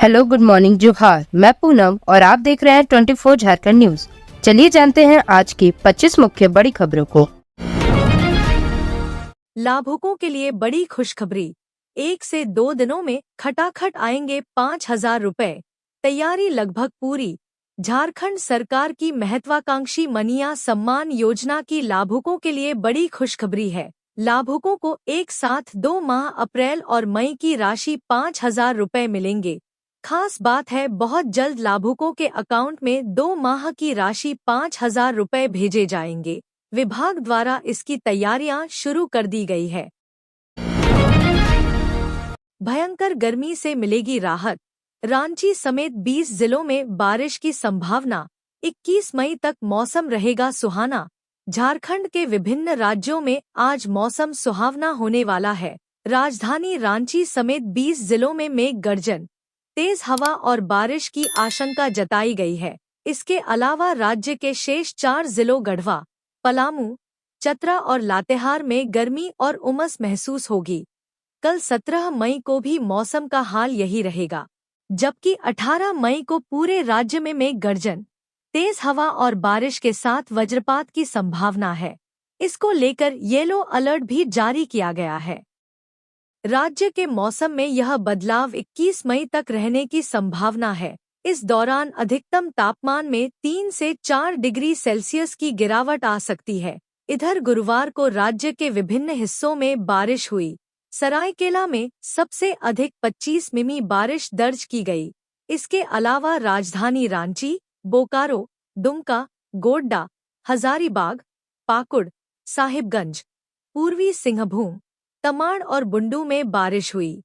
Hello, good morning, जोहार। मैं पूनम और आप देख रहे हैं 24 झारखंड न्यूज। चलिए जानते हैं आज की 25 मुख्य बड़ी खबरों को। लाभुकों के लिए बड़ी खुशखबरी। 1 से 2 दिनों में खटाखट आएंगे 5,000 रुपए। तैयारी लगभग पूरी। झारखंड सरकार की महत्वाकांक्षी मनिया सम्मान योजना की लाभुकों के लिए बड़ी खुशखबरी है। लाभुकों को एक साथ 2 माह अप्रैल और मई की राशि 5,000 रुपए मिलेंगे। खास बात है, बहुत जल्द लाभुकों के अकाउंट में 2 माह की राशि 5,000 रुपए भेजे जाएंगे। विभाग द्वारा इसकी तैयारियां शुरू कर दी गई है। भयंकर गर्मी से मिलेगी राहत। रांची समेत 20 जिलों में बारिश की संभावना। 21 मई तक मौसम रहेगा सुहाना। झारखंड के विभिन्न राज्यों में आज मौसम सुहावना होने वाला है। राजधानी रांची समेत 20 जिलों में मेघ गर्जन, तेज हवा और बारिश की आशंका जताई गई है। इसके अलावा राज्य के शेष 4 जिलों गढ़वा, पलामू, चतरा और लातेहार में गर्मी और उमस महसूस होगी। कल 17 मई को भी मौसम का हाल यही रहेगा, जबकि 18 मई को पूरे राज्य में मेघ गर्जन, तेज हवा और बारिश के साथ वज्रपात की संभावना है। इसको लेकर येलो अलर्ट भी जारी किया गया है। राज्य के मौसम में यह बदलाव 21 मई तक रहने की संभावना है। इस दौरान अधिकतम तापमान में 3 से 4 डिग्री सेल्सियस की गिरावट आ सकती है। इधर गुरुवार को राज्य के विभिन्न हिस्सों में बारिश हुई। सरायकेला में सबसे अधिक 25 मिमी बारिश दर्ज की गई। इसके अलावा राजधानी रांची, बोकारो, दुमका, गोड्डा, हजारीबाग, पाकुड़, साहिबगंज, पूर्वी सिंहभूम, तमाड़ और बुंडू में बारिश हुई।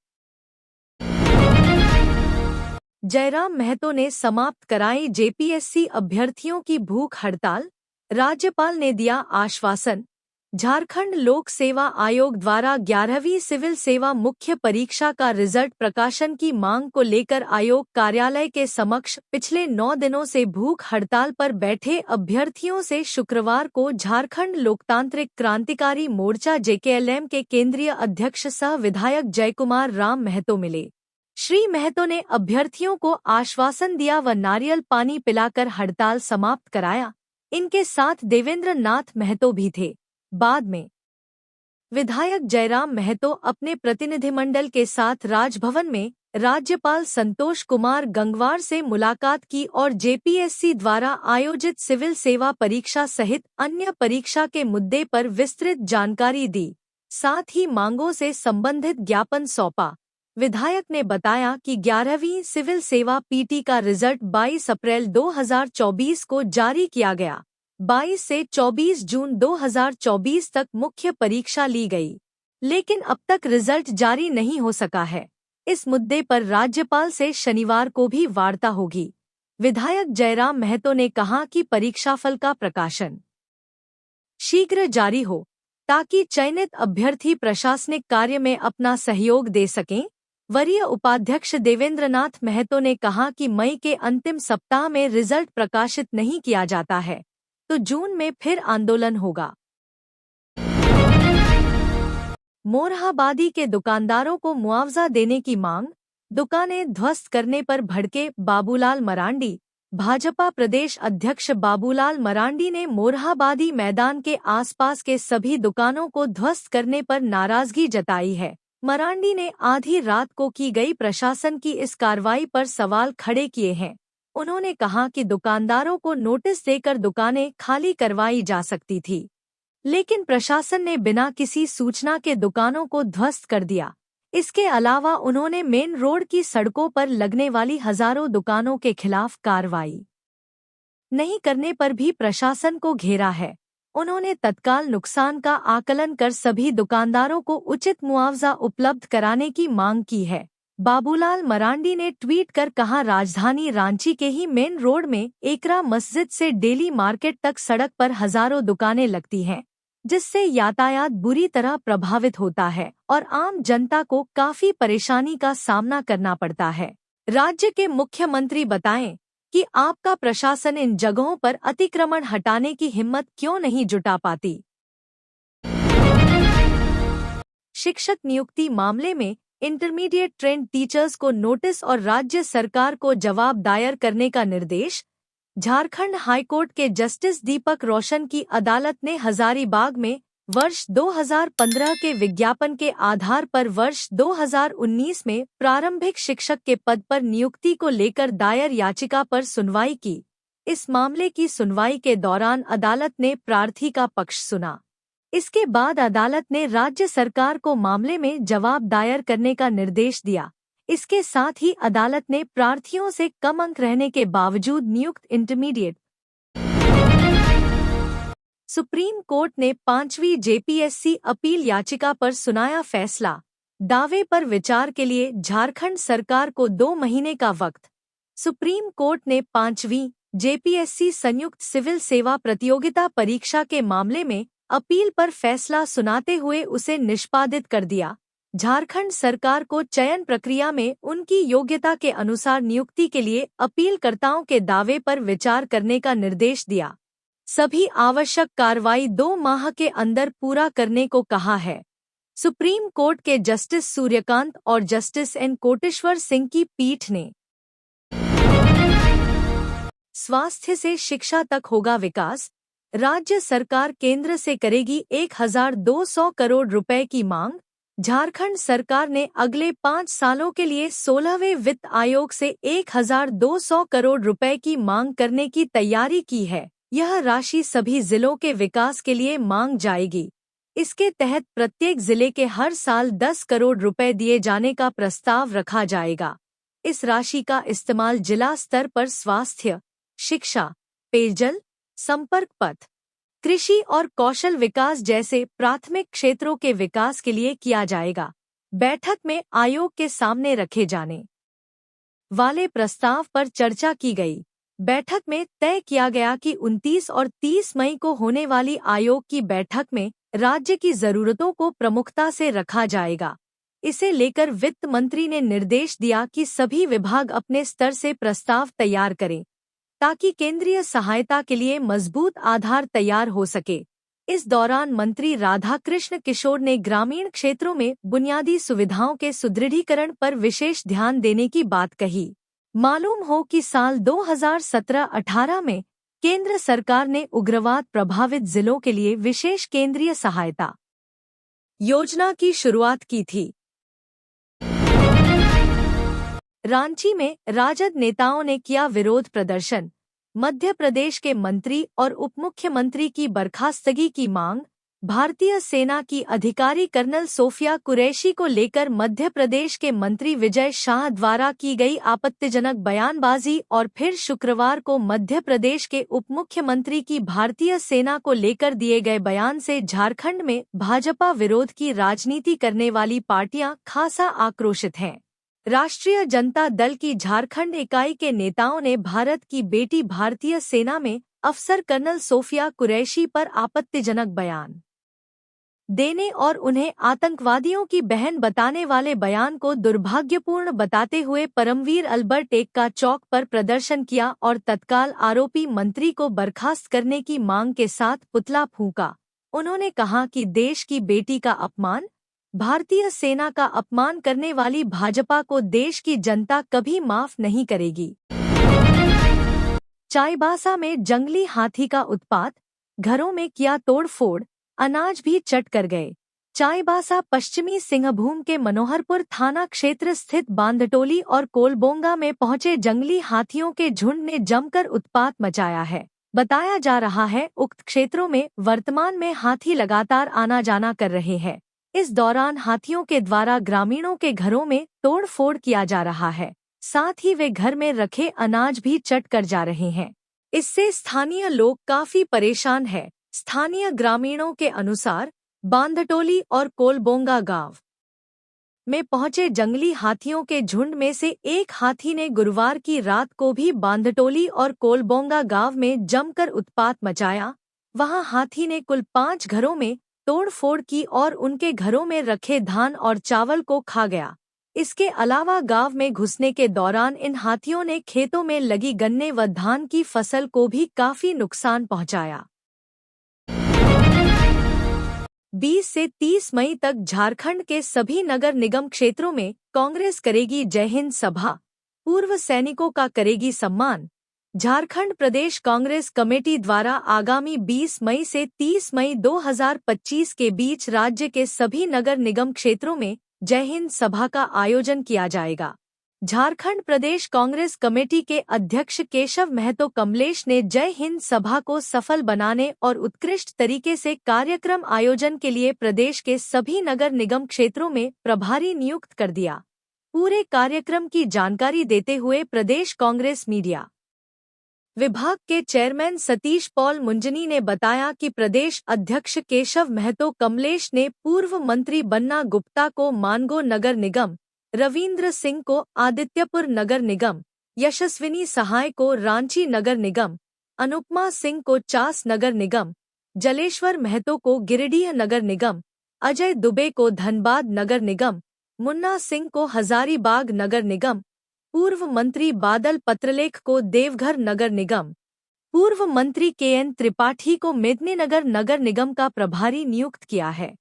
जयराम महतो ने समाप्त कराई जेपीएससी अभ्यर्थियों की भूख हड़ताल। राज्यपाल ने दिया आश्वासन। झारखंड लोक सेवा आयोग द्वारा 11वीं सिविल सेवा मुख्य परीक्षा का रिजल्ट प्रकाशन की मांग को लेकर आयोग कार्यालय के समक्ष पिछले 9 दिनों से भूख हड़ताल पर बैठे अभ्यर्थियों से शुक्रवार को झारखंड लोकतांत्रिक क्रांतिकारी मोर्चा जेकेएलएम के केंद्रीय अध्यक्ष सह विधायक जयकुमार राम महतो मिले। श्री महतो ने अभ्यर्थियों को आश्वासन दिया व नारियल पानी पिलाकर हड़ताल समाप्त कराया। इनके साथ देवेंद्र नाथ महतो भी थे। बाद में विधायक जयराम महतो अपने प्रतिनिधिमंडल के साथ राजभवन में राज्यपाल संतोष कुमार गंगवार से मुलाकात की और जेपीएससी द्वारा आयोजित सिविल सेवा परीक्षा सहित अन्य परीक्षा के मुद्दे पर विस्तृत जानकारी दी। साथ ही मांगों से संबंधित ज्ञापन सौंपा। विधायक ने बताया कि 11वीं सिविल सेवा पीटी का रिजल्ट 22 अप्रैल 2024 को जारी किया गया। 22 से 24 जून 2024 तक मुख्य परीक्षा ली गई, लेकिन अब तक रिजल्ट जारी नहीं हो सका है। इस मुद्दे पर राज्यपाल से शनिवार को भी वार्ता होगी। विधायक जयराम महतो ने कहा कि परीक्षाफल का प्रकाशन शीघ्र जारी हो, ताकि चयनित अभ्यर्थी प्रशासनिक कार्य में अपना सहयोग दे सकें। वरीय उपाध्यक्ष देवेंद्रनाथ महतो ने कहा कि मई के अंतिम सप्ताह में रिजल्ट प्रकाशित नहीं किया जाता है तो जून में फिर आंदोलन होगा। मोरहाबादी के दुकानदारों को मुआवजा देने की मांग। दुकानें ध्वस्त करने पर भड़के बाबूलाल मरांडी। भाजपा प्रदेश अध्यक्ष बाबूलाल मरांडी ने मोरहाबादी मैदान के आसपास के सभी दुकानों को ध्वस्त करने पर नाराजगी जताई है। मरांडी ने आधी रात को की गई प्रशासन की इस कार्रवाई पर सवाल खड़े किए हैं। उन्होंने कहा कि दुकानदारों को नोटिस देकर दुकानें खाली करवाई जा सकती थी, लेकिन प्रशासन ने बिना किसी सूचना के दुकानों को ध्वस्त कर दिया। इसके अलावा उन्होंने मेन रोड की सड़कों पर लगने वाली हजारों दुकानों के खिलाफ कार्रवाई नहीं करने पर भी प्रशासन को घेरा है। उन्होंने तत्काल नुकसान का आकलन कर सभी दुकानदारों को उचित मुआवजा उपलब्ध कराने की मांग की है। बाबूलाल मरांडी ने ट्वीट कर कहा, राजधानी रांची के ही मेन रोड में एकरा मस्जिद से डेली मार्केट तक सड़क पर हजारों दुकानें लगती हैं, जिससे यातायात बुरी तरह प्रभावित होता है और आम जनता को काफी परेशानी का सामना करना पड़ता है। राज्य के मुख्यमंत्री बताएं कि आपका प्रशासन इन जगहों पर अतिक्रमण हटाने की हिम्मत क्यों नहीं जुटा पाती। शिक्षक नियुक्ति मामले में इंटरमीडिएट ट्रेंड टीचर्स को नोटिस और राज्य सरकार को जवाब दायर करने का निर्देश। झारखंड हाईकोर्ट के जस्टिस दीपक रोशन की अदालत ने हजारीबाग में वर्ष 2015 के विज्ञापन के आधार पर वर्ष 2019 में प्रारंभिक शिक्षक के पद पर नियुक्ति को लेकर दायर याचिका पर सुनवाई की। इस मामले की सुनवाई के दौरान अदालत ने प्रार्थी का पक्ष सुना। इसके बाद अदालत ने राज्य सरकार को मामले में जवाब दायर करने का निर्देश दिया। इसके साथ ही अदालत ने प्रार्थियों से कम अंक रहने के बावजूद नियुक्त इंटरमीडिएट सुप्रीम कोर्ट ने 5वीं जेपीएससी अपील याचिका पर सुनाया फैसला। दावे पर विचार के लिए झारखंड सरकार को 2 महीने का वक्त। सुप्रीम कोर्ट ने 5वीं जेपीएससी संयुक्त सिविल सेवा प्रतियोगिता परीक्षा के मामले में अपील पर फैसला सुनाते हुए उसे निष्पादित कर दिया। झारखंड सरकार को चयन प्रक्रिया में उनकी योग्यता के अनुसार नियुक्ति के लिए अपीलकर्ताओं के दावे पर विचार करने का निर्देश दिया। सभी आवश्यक कार्रवाई 2 माह के अंदर पूरा करने को कहा है। सुप्रीम कोर्ट के जस्टिस सूर्यकांत और जस्टिस एन कोटेश्वर सिंह की पीठ ने स्वास्थ्य से शिक्षा तक होगा विकास। राज्य सरकार केंद्र से करेगी 1200 करोड़ रुपए की मांग। झारखंड सरकार ने अगले 5 सालों के लिए 16वें वित्त आयोग से 1200 करोड़ रुपए की मांग करने की तैयारी की है। यह राशि सभी जिलों के विकास के लिए मांग जाएगी। इसके तहत प्रत्येक जिले के हर साल 10 करोड़ रुपए दिए जाने का प्रस्ताव रखा जाएगा। इस राशि का इस्तेमाल जिला स्तर पर स्वास्थ्य, शिक्षा, पेयजल, संपर्क पथ, कृषि और कौशल विकास जैसे प्राथमिक क्षेत्रों के विकास के लिए किया जाएगा। बैठक में आयोग के सामने रखे जाने वाले प्रस्ताव पर चर्चा की गई। बैठक में तय किया गया कि 29 और 30 मई को होने वाली आयोग की बैठक में राज्य की जरूरतों को प्रमुखता से रखा जाएगा। इसे लेकर वित्त मंत्री ने निर्देश दिया कि सभी विभाग अपने स्तर से प्रस्ताव तैयार करें ताकि केंद्रीय सहायता के लिए मजबूत आधार तैयार हो सके। इस दौरान मंत्री राधाकृष्ण किशोर ने ग्रामीण क्षेत्रों में बुनियादी सुविधाओं के सुदृढ़ीकरण पर विशेष ध्यान देने की बात कही। मालूम हो कि साल 2017-18 में केंद्र सरकार ने उग्रवाद प्रभावित जिलों के लिए विशेष केंद्रीय सहायता योजना की शुरुआत की थी। रांची में राजद नेताओं ने किया विरोध प्रदर्शन। मध्य प्रदेश के मंत्री और उपमुख्यमंत्री की बर्खास्तगी की मांग। भारतीय सेना की अधिकारी कर्नल सोफिया कुरैशी को लेकर मध्य प्रदेश के मंत्री विजय शाह द्वारा की गई आपत्तिजनक बयानबाजी और फिर शुक्रवार को मध्य प्रदेश के उपमुख्यमंत्री की भारतीय सेना को लेकर दिए गए बयान से झारखंड में भाजपा विरोध की राजनीति करने वाली पार्टियां खासा आक्रोशित हैं। राष्ट्रीय जनता दल की झारखंड इकाई के नेताओं ने भारत की बेटी भारतीय सेना में अफसर कर्नल सोफिया कुरैशी पर आपत्तिजनक बयान देने और उन्हें आतंकवादियों की बहन बताने वाले बयान को दुर्भाग्यपूर्ण बताते हुए परमवीर अल्बर्ट एक्का चौक पर प्रदर्शन किया और तत्काल आरोपी मंत्री को बर्खास्त करने की मांग के साथ पुतला फूंका। उन्होंने कहा कि देश की बेटी का अपमान, भारतीय सेना का अपमान करने वाली भाजपा को देश की जनता कभी माफ नहीं करेगी। चाईबासा में जंगली हाथी का उत्पात, घरों में किया तोड़फोड़, अनाज भी चट कर गए। चाईबासा पश्चिमी सिंहभूम के मनोहरपुर थाना क्षेत्र स्थित बांधटोली और कोलबोंगा में पहुंचे जंगली हाथियों के झुंड ने जमकर उत्पात मचाया है। बताया जा रहा है उक्त क्षेत्रों में वर्तमान में हाथी लगातार आना जाना कर रहे हैं। इस दौरान हाथियों के द्वारा ग्रामीणों के घरों में तोड़फोड़ किया जा रहा है, साथ ही वे घर में रखे अनाज भी चट कर जा रहे हैं। इससे स्थानीय लोग काफी परेशान हैं। स्थानीय ग्रामीणों के अनुसार बांधटोली और कोलबोंगा गांव में पहुंचे जंगली हाथियों के झुंड में से एक हाथी ने गुरुवार की रात को भी बांधटोली और कोलबोंगा गांव में जमकर उत्पात मचाया। वहां हाथी ने कुल 5 घरों में तोड़फोड़ की और उनके घरों में रखे धान और चावल को खा गया। इसके अलावा गांव में घुसने के दौरान इन हाथियों ने खेतों में लगी गन्ने व धान की फसल को भी काफी नुकसान पहुंचाया। 20 से 30 मई तक झारखंड के सभी नगर निगम क्षेत्रों में कांग्रेस करेगी जय हिंद सभा, पूर्व सैनिकों का करेगी सम्मान। झारखंड प्रदेश कांग्रेस कमेटी द्वारा आगामी 20 मई से 30 मई 2025 के बीच राज्य के सभी नगर निगम क्षेत्रों में जय हिंद सभा का आयोजन किया जाएगा। झारखंड प्रदेश कांग्रेस कमेटी के अध्यक्ष केशव महतो कमलेश ने जय हिंद सभा को सफल बनाने और उत्कृष्ट तरीके से कार्यक्रम आयोजन के लिए प्रदेश के सभी नगर निगम क्षेत्रों में प्रभारी नियुक्त कर दिया। पूरे कार्यक्रम की जानकारी देते हुए प्रदेश कांग्रेस मीडिया विभाग के चेयरमैन सतीश पॉल मुंजनी ने बताया कि प्रदेश अध्यक्ष केशव महतो कमलेश ने पूर्व मंत्री बन्ना गुप्ता को मानगो नगर निगम, रविंद्र सिंह को आदित्यपुर नगर निगम, यशस्विनी सहाय को रांची नगर निगम, अनुपमा सिंह को चास नगर निगम, जलेश्वर महतो को गिरिडीह नगर निगम, अजय दुबे को धनबाद नगर निगम, मुन्ना सिंह को हजारीबाग नगर निगम, पूर्व मंत्री बादल पत्रलेख को देवघर नगर निगम, पूर्व मंत्री KN त्रिपाठी को मेदिनीनगर नगर निगम का प्रभारी नियुक्त किया है।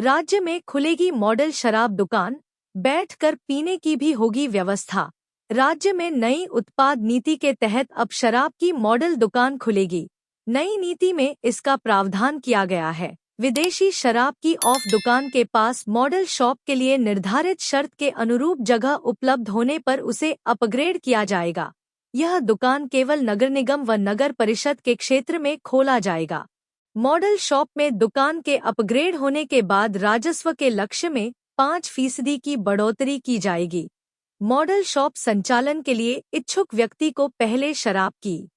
राज्य में खुलेगी मॉडल शराब दुकान, बैठकर पीने की भी होगी व्यवस्था। राज्य में नई उत्पाद नीति के तहत अब शराब की मॉडल दुकान खुलेगी। नई नीति में इसका प्रावधान किया गया है। विदेशी शराब की ऑफ दुकान के पास मॉडल शॉप के लिए निर्धारित शर्त के अनुरूप जगह उपलब्ध होने पर उसे अपग्रेड किया जाएगा। यह दुकान केवल नगर निगम व नगर परिषद के क्षेत्र में खोला जाएगा। मॉडल शॉप में दुकान के अपग्रेड होने के बाद राजस्व के लक्ष्य में 5% की बढ़ोतरी की जाएगी। मॉडल शॉप संचालन के लिए इच्छुक व्यक्ति को पहले शराब की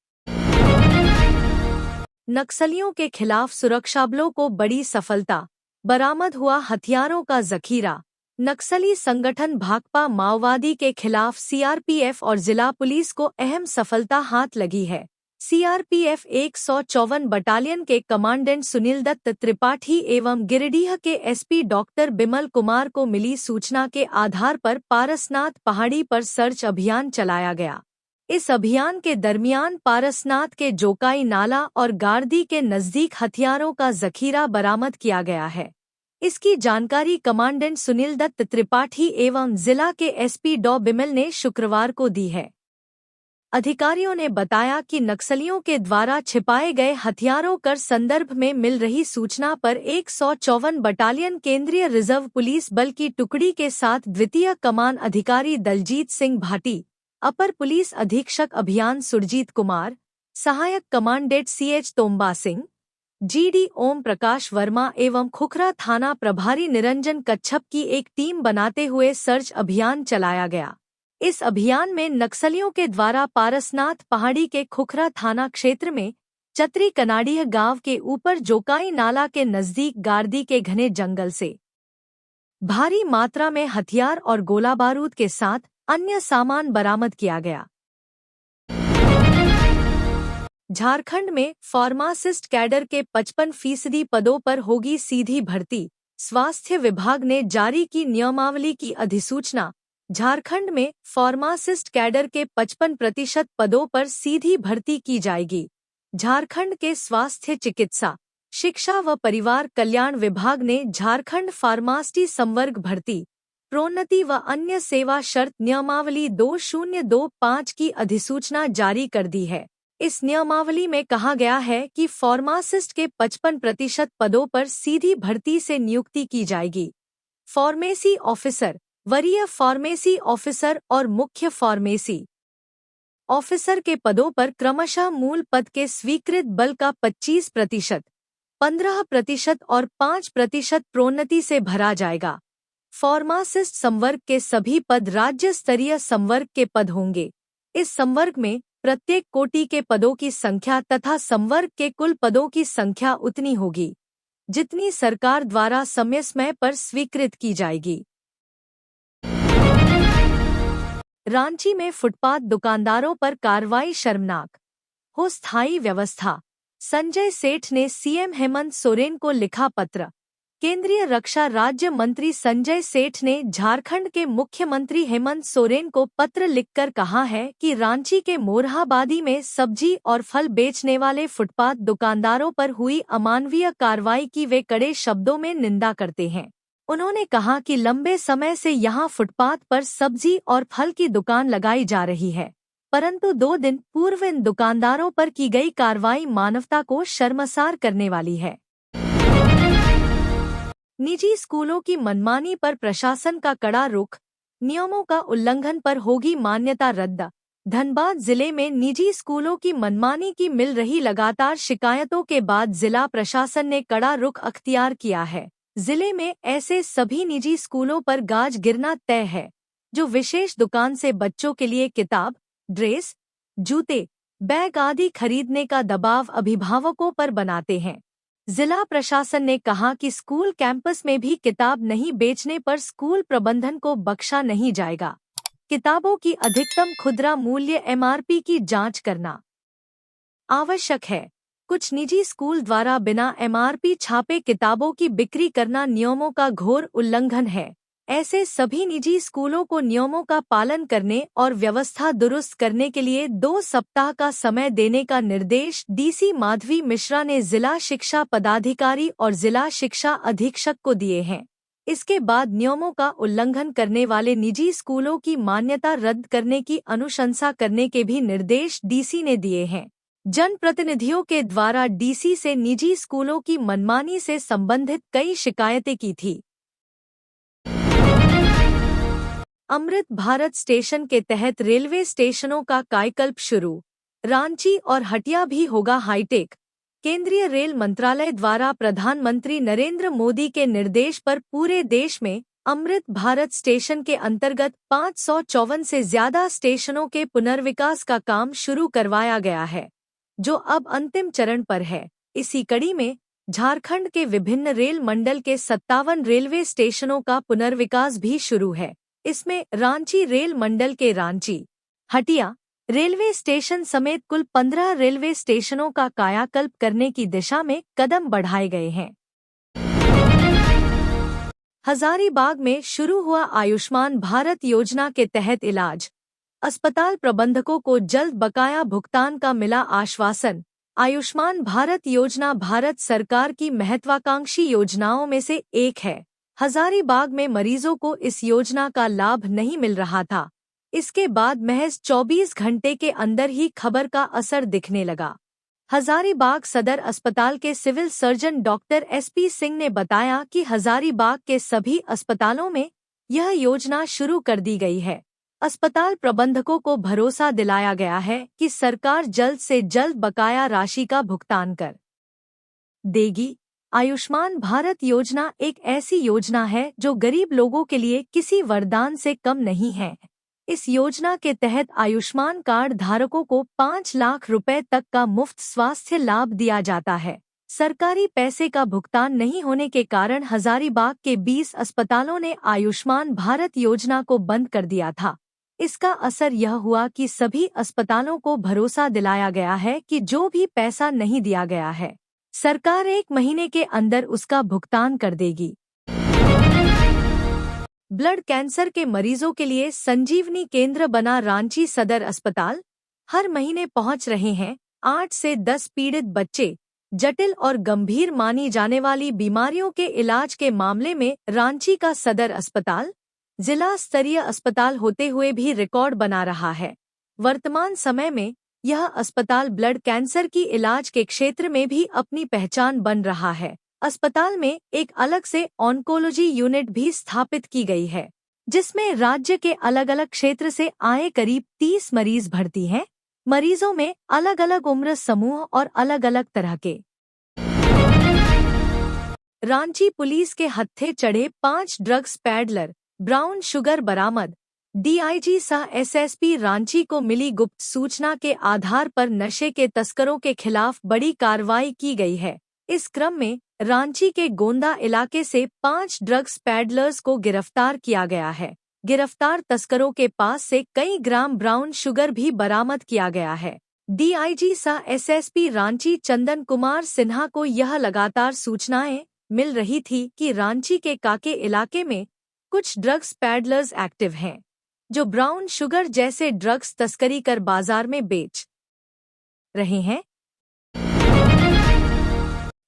नक्सलियों के खिलाफ सुरक्षाबलों को बड़ी सफलता, बरामद हुआ हथियारों का जखीरा। नक्सली संगठन भाकपा माओवादी के खिलाफ CRPF और जिला पुलिस को अहम सफलता हाथ लगी है। CRPF 154 बटालियन के कमांडेंट सुनील दत्त त्रिपाठी एवं गिरिडीह के SP डॉक्टर बिमल कुमार को मिली सूचना के आधार पर पारसनाथ पहाड़ी पर सर्च अभियान चलाया गया। इस अभियान के दरमियान पारसनाथ के जोकाई नाला और गार्दी के नजदीक हथियारों का जखीरा बरामद किया गया है। इसकी जानकारी कमांडेंट सुनील दत्त त्रिपाठी एवं जिला के SP डॉ बिमल ने शुक्रवार को दी है। अधिकारियों ने बताया कि नक्सलियों के द्वारा छिपाए गए हथियारों कर संदर्भ में मिल रही सूचना पर 154 बटालियन केंद्रीय रिजर्व पुलिस बल की टुकड़ी के साथ द्वितीय कमान अधिकारी दलजीत सिंह भाटी, अपर पुलिस अधीक्षक अभियान सुरजीत कुमार, सहायक commandant CH तोम्बा Singh, GD Om Prakash Verma एवं खुखरा थाना प्रभारी निरंजन कच्छप की एक टीम बनाते हुए सर्च अभियान चलाया गया। इस अभियान में नक्सलियों के द्वारा पारसनाथ पहाड़ी के खुखरा थाना क्षेत्र में चतरी कनाडीह गांव के ऊपर जोकाई नाला के नजदीक गार्दी के घने जंगल से भारी मात्रा में हथियार और गोला बारूद के साथ अन्य सामान बरामद किया गया। झारखंड में फार्मासिस्ट कैडर के 55% पदों पर होगी सीधी भर्ती। स्वास्थ्य विभाग ने जारी की नियमावली की अधिसूचना। झारखंड में फार्मासिस्ट कैडर के 55% पदों पर सीधी भर्ती की जाएगी। झारखंड के स्वास्थ्य चिकित्सा, शिक्षा व परिवार कल्याण विभाग ने झारखंड फार्मासिटी संवर्ग भर्ती, प्रोन्नति व अन्य सेवा शर्त नियमावली 2025 की अधिसूचना जारी कर दी है। इस नियमावली में कहा गया है कि फार्मासिस्ट के 55% पदों पर सीधी भर्ती से नियुक्ति की जाएगी। फार्मेसी ऑफिसर, वरीय फार्मेसी ऑफिसर और मुख्य फार्मेसी ऑफिसर के पदों पर क्रमशः मूल पद के स्वीकृत बल का 25%, 15% और 5% प्रोन्नति से भरा जाएगा। फार्मासिस्ट संवर्ग के सभी पद राज्य स्तरीय संवर्ग के पद होंगे। इस संवर्ग में प्रत्येक कोटि के पदों की संख्या तथा संवर्ग के कुल पदों की संख्या उतनी होगी जितनी सरकार द्वारा समय पर स्वीकृत की जाएगी। रांची में फुटपाथ दुकानदारों पर कार्रवाई, शर्मनाक हो स्थायी व्यवस्था। संजय सेठ ने CM हेमंत सोरेन को लिखा पत्र। केंद्रीय रक्षा राज्य मंत्री संजय सेठ ने झारखंड के मुख्यमंत्री हेमंत सोरेन को पत्र लिखकर कहा है कि रांची के मोरहाबादी में सब्जी और फल बेचने वाले फुटपाथ दुकानदारों पर हुई अमानवीय कार्रवाई की वे कड़े शब्दों में निंदा करते हैं। उन्होंने कहा कि लंबे समय से यहां फुटपाथ पर सब्जी और फल की दुकान लगाई जा रही है, परंतु 2 दिन पूर्व इन दुकानदारों पर की गई कार्रवाई मानवता को शर्मसार करने वाली है। निजी स्कूलों की मनमानी पर प्रशासन का कड़ा रुख, नियमों का उल्लंघन पर होगी मान्यता रद्द। धनबाद जिले में निजी स्कूलों की मनमानी की मिल रही लगातार शिकायतों के बाद जिला प्रशासन ने कड़ा रुख अख्तियार किया है। जिले में ऐसे सभी निजी स्कूलों पर गाज गिरना तय है जो विशेष दुकान से बच्चों के लिए किताब, ड्रेस, जूते, बैग आदि खरीदने का दबाव अभिभावकों पर बनाते हैं। जिला प्रशासन ने कहा कि स्कूल कैंपस में भी किताब नहीं बेचने पर स्कूल प्रबंधन को बख्शा नहीं जाएगा। किताबों की अधिकतम खुदरा मूल्य MRP की जांच करना आवश्यक है। कुछ निजी स्कूल द्वारा बिना MRP छापे किताबों की बिक्री करना नियमों का घोर उल्लंघन है। ऐसे सभी निजी स्कूलों को नियमों का पालन करने और व्यवस्था दुरुस्त करने के लिए 2 सप्ताह का समय देने का निर्देश DC माधवी मिश्रा ने जिला शिक्षा पदाधिकारी और जिला शिक्षा अधीक्षक को दिए हैं। इसके बाद नियमों का उल्लंघन करने वाले निजी स्कूलों की मान्यता रद्द करने की अनुशंसा करने के भी निर्देश DC ने दिए हैं। जनप्रतिनिधियों के द्वारा DC से निजी स्कूलों की मनमानी से संबंधित कई शिकायतें की थी। अमृत भारत स्टेशन के तहत रेलवे स्टेशनों का कायाकल्प शुरू, रांची और हटिया भी होगा हाईटेक। केंद्रीय रेल मंत्रालय द्वारा प्रधानमंत्री नरेंद्र मोदी के निर्देश पर पूरे देश में अमृत भारत स्टेशन के अंतर्गत 554 से ज्यादा स्टेशनों के पुनर्विकास का काम शुरू करवाया गया है, जो अब अंतिम चरण पर है। इसी कड़ी में झारखंड के विभिन्न रेल मंडल के 57 रेलवे स्टेशनों का पुनर्विकास भी शुरू है। इसमें रांची रेल मंडल के रांची, हटिया रेलवे स्टेशन समेत कुल 15 रेलवे स्टेशनों का कायाकल्प करने की दिशा में कदम बढ़ाए गए हैं। हजारीबाग में शुरू हुआ आयुष्मान भारत योजना के तहत इलाज, अस्पताल प्रबंधकों को जल्द बकाया भुगतान का मिला आश्वासन। आयुष्मान भारत योजना भारत सरकार की महत्वाकांक्षी योजनाओं में से एक है। हजारीबाग में मरीजों को इस योजना का लाभ नहीं मिल रहा था। इसके बाद महज 24 घंटे के अंदर ही खबर का असर दिखने लगा। हजारीबाग सदर अस्पताल के civil surgeon doctor SP Singh ने बताया कि हजारीबाग के सभी अस्पतालों में यह योजना शुरू कर दी गई है। अस्पताल प्रबंधकों को भरोसा दिलाया गया है कि सरकार जल्द से जल्द बकाया राशि का भुगतान कर देगी। आयुष्मान भारत योजना एक ऐसी योजना है जो गरीब लोगों के लिए किसी वरदान से कम नहीं है। इस योजना के तहत आयुष्मान कार्ड धारकों को 5 लाख रुपए तक का मुफ्त स्वास्थ्य लाभ दिया जाता है। सरकारी पैसे का भुगतान नहीं होने के कारण हजारीबाग के 20 अस्पतालों ने आयुष्मान भारत योजना को बंद कर दिया था। इसका असर यह हुआ कि सभी अस्पतालों को भरोसा दिलाया गया है कि जो भी पैसा नहीं दिया गया है, सरकार 1 महीने के अंदर उसका भुगतान कर देगी। ब्लड कैंसर के मरीजों के लिए संजीवनी केंद्र बना रांची सदर अस्पताल। हर महीने पहुंच रहे हैं 8 से 10 पीड़ित बच्चे। जटिल और गंभीर मानी जाने वाली बीमारियों के इलाज के मामले में रांची का सदर अस्पताल जिला स्तरीय अस्पताल होते हुए भी रिकॉर्ड बना रहा है। वर्तमान समय में यह अस्पताल ब्लड कैंसर की इलाज के क्षेत्र में भी अपनी पहचान बन रहा है। अस्पताल में एक अलग से ऑन्कोलॉजी यूनिट भी स्थापित की गई है, जिसमें राज्य के अलग अलग क्षेत्र से आए करीब 30 मरीज भर्ती हैं। मरीजों में अलग अलग उम्र समूह और अलग अलग तरह के। रांची पुलिस के हत्थे चढ़े 5 ड्रग्स पैडलर, ब्राउन शुगर बरामद। DIG सह SSP रांची को मिली गुप्त सूचना के आधार पर नशे के तस्करों के खिलाफ बड़ी कार्रवाई की गई है। इस क्रम में रांची के गोंदा इलाके से 5 ड्रग्स पैडलर्स को गिरफ्तार किया गया है। गिरफ्तार तस्करों के पास से कई ग्राम ब्राउन शुगर भी बरामद किया गया है। DIG सह SSP रांची चंदन कुमार सिन्हा को यह लगातार सूचनाएं मिल रही थी कि रांची के काके इलाके में कुछ ड्रग्स पैडलर्स एक्टिव हैं, जो ब्राउन शुगर जैसे ड्रग्स तस्करी कर बाजार में बेच रहे हैं।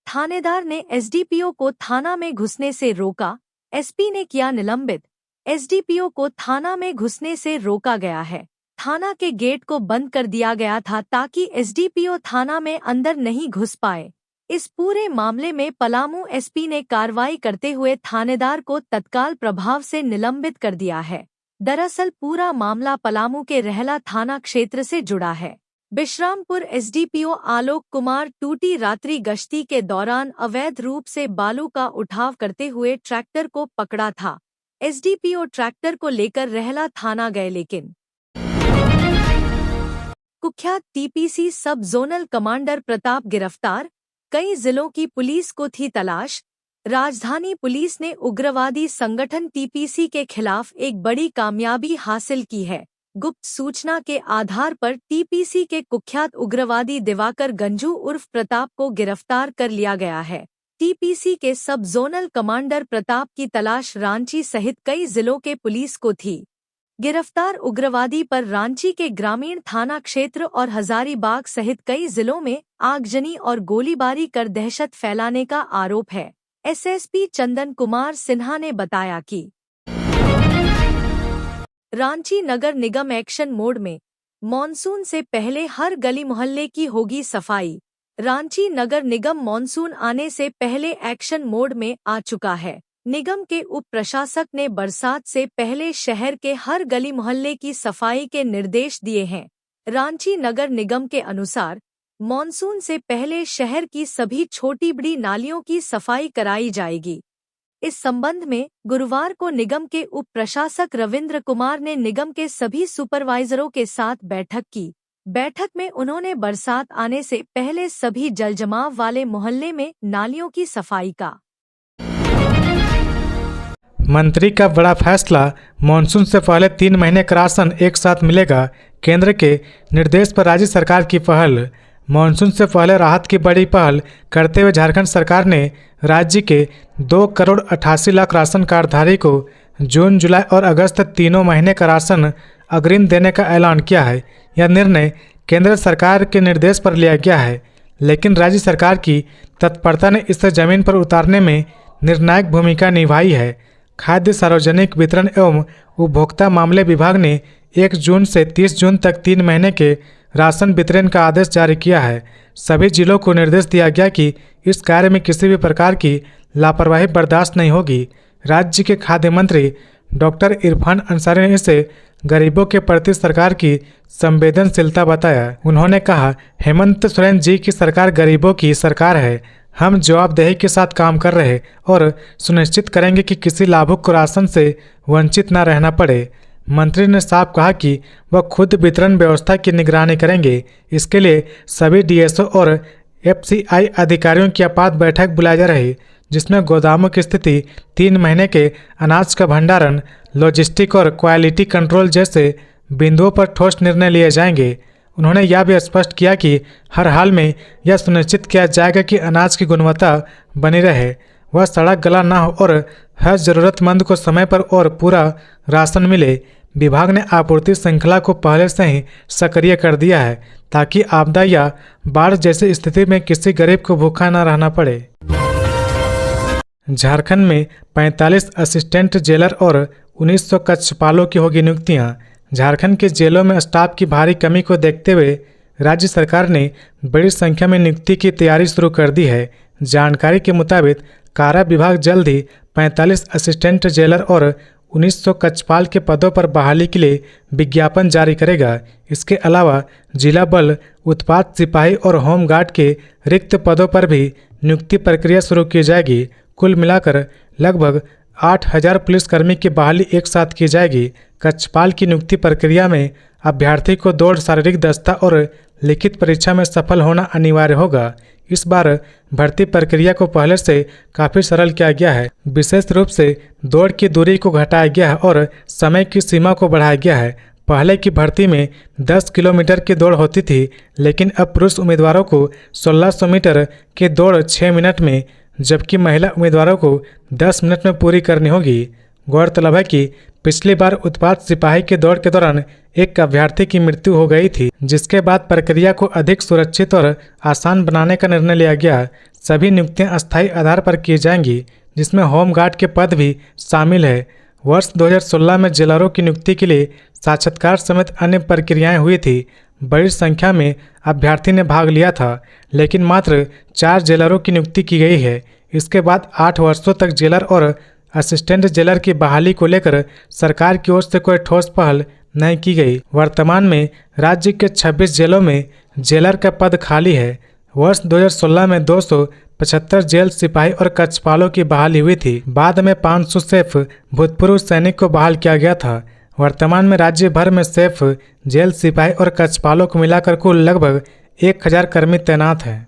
थानेदार ने एसडीपीओ को थाना में घुसने से रोका, एसपी ने किया निलंबित। एसडीपीओ को थाना में घुसने से रोका गया है। थाना के गेट को बंद कर दिया गया था ताकि एसडीपीओ थाना में अंदर नहीं घुस पाए। इस पूरे मामले में पलामू एसपी ने कार्रवाई करते हुए थानेदार को तत्काल प्रभाव से निलंबित कर दिया है। दरअसल पूरा मामला पलामू के रहला थाना क्षेत्र से जुड़ा है। बिश्रामपुर एसडीपीओ आलोक कुमार टूटी रात्रि गश्ती के दौरान अवैध रूप से बालू का उठाव करते हुए ट्रैक्टर को पकड़ा था। एसडीपीओ ट्रैक्टर को लेकर रहला थाना गए, लेकिन कुख्यात टीपीसी सब जोनल कमांडर प्रताप गिरफ्तार। कई जिलों की पुलिस को थी तलाश। राजधानी पुलिस ने उग्रवादी संगठन टीपीसी के खिलाफ एक बड़ी कामयाबी हासिल की है। गुप्त सूचना के आधार पर टीपीसी के कुख्यात उग्रवादी दिवाकर गंजू उर्फ प्रताप को गिरफ्तार कर लिया गया है। टीपीसी के सब जोनल कमांडर प्रताप की तलाश रांची सहित कई जिलों के पुलिस को थी। गिरफ्तार उग्रवादी पर रांची के ग्रामीण थाना क्षेत्र और हजारीबाग सहित कई जिलों में आगजनी और गोलीबारी कर दहशत फैलाने का आरोप है। एसएसपी चंदन कुमार सिन्हा ने बताया कि रांची नगर निगम एक्शन मोड में, मॉनसून से पहले हर गली मोहल्ले की होगी सफाई। रांची नगर निगम मॉनसून आने से पहले एक्शन मोड में आ चुका है। निगम के उप प्रशासक ने बरसात से पहले शहर के हर गली मोहल्ले की सफाई के निर्देश दिए हैं। रांची नगर निगम के अनुसार मॉनसून से पहले शहर की सभी छोटी बड़ी नालियों की सफाई कराई जाएगी। इस संबंध में गुरुवार को निगम के उप प्रशासक रविंद्र कुमार ने निगम के सभी सुपरवाइजरों के साथ बैठक की। बैठक में उन्होंने बरसात आने से पहले सभी जलजमाव वाले मोहल्ले में नालियों की सफाई का मंत्री का बड़ा फैसला, मानसून से पहले 3 महीने का राशन एक साथ मिलेगा। केंद्र के निर्देश पर राज्य सरकार की पहल। मानसून से पहले राहत की बड़ी पहल करते हुए झारखंड सरकार ने राज्य के 2,88,00,000 राशन कार्डधारी को जून, जुलाई और अगस्त तीनों महीने का राशन अग्रिम देने का ऐलान किया है। यह निर्णय केंद्र सरकार के निर्देश पर लिया गया है, लेकिन राज्य सरकार की तत्परता ने इसे जमीन पर उतारने में निर्णायक भूमिका निभाई है। खाद्य सार्वजनिक वितरण एवं उपभोक्ता मामले विभाग ने 1 जून से 30 जून तक 3 महीने के राशन वितरण का आदेश जारी किया है। सभी जिलों को निर्देश दिया गया कि इस कार्य में किसी भी प्रकार की लापरवाही बर्दाश्त नहीं होगी। राज्य के खाद्य मंत्री डॉक्टर इरफान अंसारी ने इसे गरीबों के प्रति सरकार की संवेदनशीलता बताया। उन्होंने कहा, हेमंत सोरेन जी की सरकार गरीबों की सरकार है। हम जवाबदेही के साथ काम कर रहे और सुनिश्चित करेंगे कि किसी लाभुक को राशन से वंचित न रहना पड़े। मंत्री ने साफ कहा कि वह खुद वितरण व्यवस्था की निगरानी करेंगे। इसके लिए सभी डीएसओ और एफसीआई अधिकारियों की आपात बैठक बुलाई जा रही, जिसमें गोदामों की स्थिति, 3 महीने के अनाज का भंडारण, लॉजिस्टिक और क्वालिटी कंट्रोल जैसे बिंदुओं पर ठोस निर्णय लिए जाएंगे। उन्होंने यह भी स्पष्ट किया कि हर हाल में यह सुनिश्चित किया जाएगा कि अनाज की गुणवत्ता बनी रहे, वह सड़क गला न हो और हर जरूरतमंद को समय पर और पूरा राशन मिले। विभाग ने आपूर्ति श्रृंखला को पहले से ही सक्रिय कर दिया है ताकि आपदा या बाढ़ जैसी स्थिति में किसी गरीब को भूखा न रहना पड़े। झारखंड में 45 असिस्टेंट जेलर और 1900 कक्षपालों की होगी नियुक्तियां। झारखंड के जेलों में स्टाफ की भारी कमी को देखते हुए राज्य सरकार ने बड़ी संख्या में नियुक्ति की तैयारी शुरू कर दी है। जानकारी के मुताबिक कारा विभाग जल्द ही 45 असिस्टेंट जेलर और 1900 कक्षपाल के पदों पर बहाली के लिए विज्ञापन जारी करेगा। इसके अलावा जिला बल, उत्पाद सिपाही और होमगार्ड के रिक्त पदों पर भी नियुक्ति प्रक्रिया शुरू की जाएगी। कुल मिलाकर लगभग 8,000 पुलिसकर्मी की बहाली एक साथ की जाएगी। कक्षपाल की नियुक्ति प्रक्रिया में अभ्यर्थी को दौड़, शारीरिक दक्षता और लिखित परीक्षा में सफल होना अनिवार्य होगा। इस बार भर्ती प्रक्रिया को पहले से काफ़ी सरल किया गया है। विशेष रूप से दौड़ की दूरी को घटाया गया है और समय की सीमा को बढ़ाया गया है। पहले की भर्ती में 10 किलोमीटर की दौड़ होती थी, लेकिन अब पुरुष उम्मीदवारों को 1600 मीटर की दौड़ 6 मिनट में, जबकि महिला उम्मीदवारों को 10 मिनट में पूरी करनी होगी। गौरतलब है कि पिछली बार उत्पाद सिपाही के दौड़ के दौरान एक अभ्यर्थी की मृत्यु हो गई थी, जिसके बाद प्रक्रिया को अधिक सुरक्षित और आसान बनाने का निर्णय लिया गया। सभी नियुक्तियां अस्थायी आधार पर की जाएंगी, जिसमें होमगार्ड के पद भी शामिल है। वर्ष 2016 में जेलरों की नियुक्ति के लिए साक्षात्कार समेत अन्य प्रक्रियाएं हुई थी। बड़ी संख्या में अभ्यर्थी ने भाग लिया था, लेकिन मात्र 4 जेलरों की नियुक्ति की गई है। इसके बाद 8 वर्षों तक जेलर और असिस्टेंट जेलर की बहाली को लेकर सरकार की ओर से कोई ठोस पहल नहीं की गई। वर्तमान में राज्य के 26 जेलों में जेलर का पद खाली है। वर्ष 2016 में 275 जेल सिपाही और कक्षपालों की बहाली हुई थी। बाद में 500 सेफ भूतपूर्व सैनिक को बहाल किया गया था। वर्तमान में राज्य भर में सेफ जेल सिपाही और कक्षपालों को मिलाकर कुल लगभग 1000 कर्मी तैनात हैं।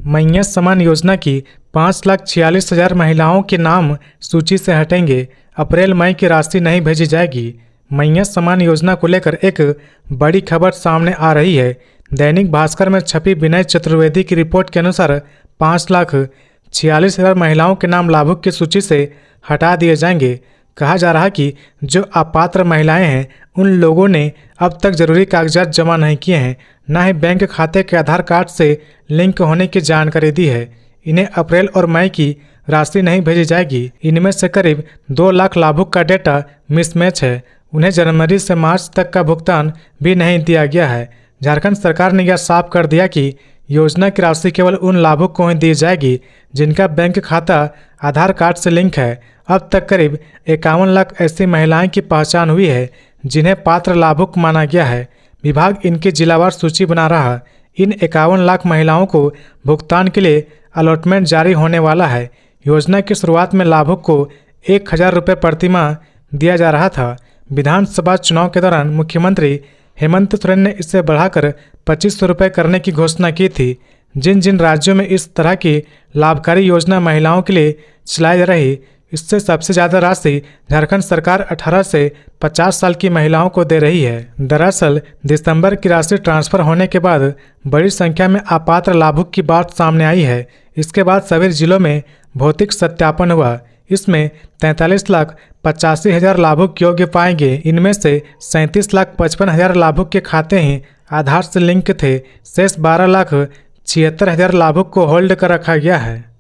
मैया सम्मान योजना की 5,46,000 महिलाओं के नाम सूची से हटेंगे। अप्रैल मई की राशि नहीं भेजी जाएगी। मैया सम्मान योजना को लेकर एक बड़ी खबर सामने आ रही है। दैनिक भास्कर में छपी विनय चतुर्वेदी की रिपोर्ट के अनुसार 5,46,000 महिलाओं के नाम लाभुक की सूची से हटा दिए जाएंगे। कहा जा रहा है कि जो अपात्र महिलाएं हैं, उन लोगों ने अब तक जरूरी कागजात जमा नहीं किए हैं, न ही बैंक खाते के आधार कार्ड से लिंक होने की जानकारी दी है। इन्हें अप्रैल और मई की राशि नहीं भेजी जाएगी। इनमें से करीब 2 लाख लाभुक का डेटा मिसमैच है। उन्हें जनवरी से मार्च तक का भुगतान भी नहीं दिया गया है। झारखंड सरकार ने यह साफ कर दिया कि योजना की राशि केवल उन लाभुक को ही दी जाएगी जिनका बैंक खाता आधार कार्ड से लिंक है। अब तक करीब 51 लाख ऐसी महिलाएं की पहचान हुई है जिन्हें पात्र लाभुक माना गया है। विभाग इनकी जिलावार सूची बना रहा। इन 51 लाख महिलाओं को भुगतान के लिए अलॉटमेंट जारी होने वाला है। योजना की शुरुआत में लाभुक को 1000 रुपये प्रतिमाह दिया जा रहा था। विधानसभा चुनाव के दौरान मुख्यमंत्री हेमंत सोरेन ने इसे बढ़ाकर 2500 रुपये करने की घोषणा की थी। जिन जिन राज्यों में इस तरह की लाभकारी योजना महिलाओं के लिए चलाई जा रही, इससे सबसे ज़्यादा राशि झारखंड सरकार 18 से 50 साल की महिलाओं को दे रही है। दरअसल दिसंबर की राशि ट्रांसफर होने के बाद बड़ी संख्या में अपात्र लाभुक की बात सामने आई है। इसके बाद सभी जिलों में भौतिक सत्यापन हुआ। इसमें 43,85,000 लाभुक योग्य पाए गए। इनमें से 37,55,000 लाभुक के खाते ही आधार से लिंक थे। शेष 12,76,000 लाभुक को होल्ड कर रखा गया है।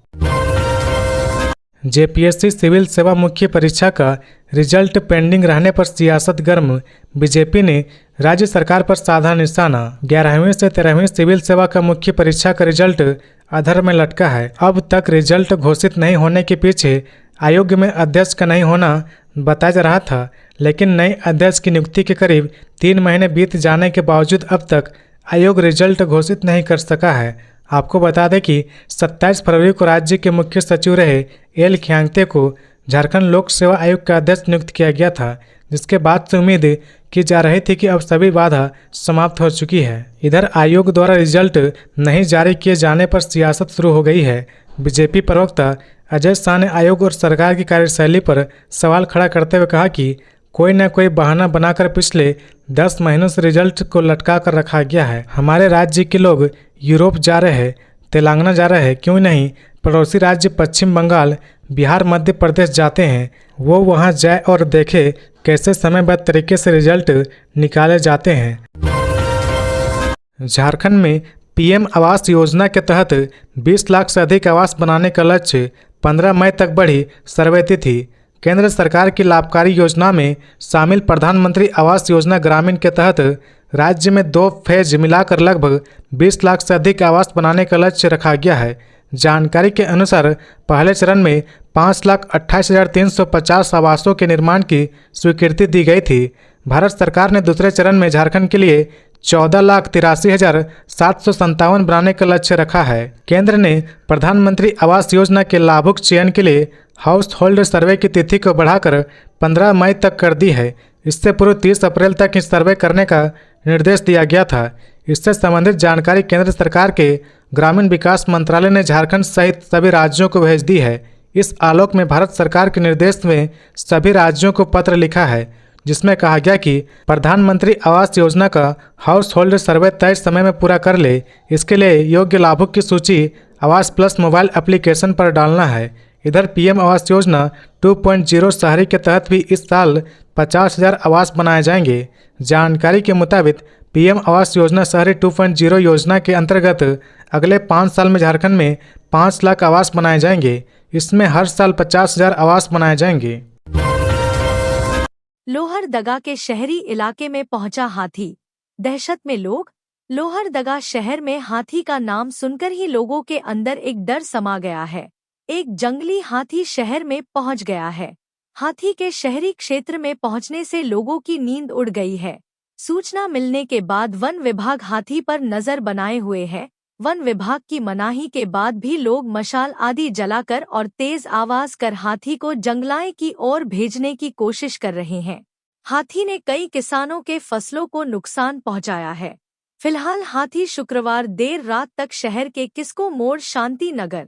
जेपीएससी सिविल सेवा मुख्य परीक्षा का रिजल्ट पेंडिंग रहने पर सियासत गर्म। बीजेपी ने राज्य सरकार पर साधा निशाना। 11वीं से 13वीं सिविल सेवा का मुख्य परीक्षा का रिजल्ट अधर में लटका है। अब तक रिजल्ट घोषित नहीं होने के पीछे आयोग में अध्यक्ष का नहीं होना बताया जा रहा था, लेकिन नए अध्यक्ष की नियुक्ति के करीब 3 महीने बीत जाने के बावजूद अब तक आयोग रिजल्ट घोषित नहीं कर सका है। आपको बता दें कि 27 फरवरी को राज्य के मुख्य सचिव रहे एल खियांगते को झारखंड लोक सेवा आयोग का अध्यक्ष नियुक्त किया गया था, जिसके बाद से उम्मीद की जा रही थी कि अब सभी बाधा समाप्त हो चुकी है। इधर आयोग द्वारा रिजल्ट नहीं जारी किए जाने पर सियासत शुरू हो गई है। बीजेपी प्रवक्ता अजय शाह ने आयोग और सरकार की कार्यशैली पर सवाल खड़ा करते हुए कहा कि कोई न कोई बहाना बनाकर पिछले 10 महीनों से रिजल्ट को लटका कर रखा गया है। हमारे राज्य के लोग यूरोप जा रहे हैं, तेलंगाना जा रहे हैं, क्यों नहीं पड़ोसी राज्य पश्चिम बंगाल, बिहार, मध्य प्रदेश जाते हैं। वो वहां जाए और देखे कैसे समयबद्ध तरीके से रिजल्ट निकाले जाते हैं। झारखंड में पीएम आवास योजना के तहत 20 लाख से अधिक आवास बनाने का लक्ष्य 15 मई तक बढ़ी सर्वे तिथि। केंद्र सरकार की लाभकारी योजना में शामिल प्रधानमंत्री आवास योजना ग्रामीण के तहत राज्य में 2 फेज मिलाकर लगभग 20 लाख से अधिक आवास बनाने का लक्ष्य रखा गया है। जानकारी के अनुसार पहले चरण में 5,28,350 आवासों के निर्माण की स्वीकृति दी गई थी। भारत सरकार ने दूसरे चरण में झारखंड के लिए 14,83,757 बनाने का लक्ष्य रखा है। केंद्र ने प्रधानमंत्री आवास योजना के लाभुक चयन के लिए हाउस होल्ड सर्वे की तिथि को बढ़ाकर 15 मई तक कर दी है। इससे पूर्व 30 अप्रैल तक इस सर्वे करने का निर्देश दिया गया था। इससे संबंधित जानकारी केंद्र सरकार के ग्रामीण विकास मंत्रालय ने झारखंड सहित सभी राज्यों को भेज दी है। इस आलोक में भारत सरकार के निर्देश में सभी राज्यों को पत्र लिखा है, जिसमें कहा गया कि प्रधानमंत्री आवास योजना का हाउस होल्ड सर्वे तय समय में पूरा कर ले। इसके लिए योग्य लाभुक की सूची आवास प्लस मोबाइल एप्लीकेशन पर डालना है। इधर पीएम आवास योजना 2.0 शहरी के तहत भी इस साल 50,000 आवास बनाए जाएंगे। जानकारी के मुताबिक पीएम आवास योजना शहरी 2.0 योजना के अंतर्गत अगले 5 साल में झारखंड में 5 लाख आवास बनाए जाएंगे। इसमें हर साल 50,000 आवास बनाए जाएंगे। लोहरदगा के शहरी इलाके में पहुंचा हाथी, दहशत में लोग। लोहरदगा शहर में हाथी का नाम सुनकर ही लोगों के अंदर एक डर समा गया है। एक जंगली हाथी शहर में पहुंच गया है। हाथी के शहरी क्षेत्र में पहुंचने से लोगों की नींद उड़ गई है। सूचना मिलने के बाद वन विभाग हाथी पर नजर बनाए हुए है। वन विभाग की मनाही के बाद भी लोग मशाल आदि जलाकर और तेज आवाज कर हाथी को जंगलाए की ओर भेजने की कोशिश कर रहे हैं। हाथी ने कई किसानों के फसलों को नुकसान पहुंचाया है। फिलहाल हाथी शुक्रवार देर रात तक शहर के किस्को मोड़, शांति नगर,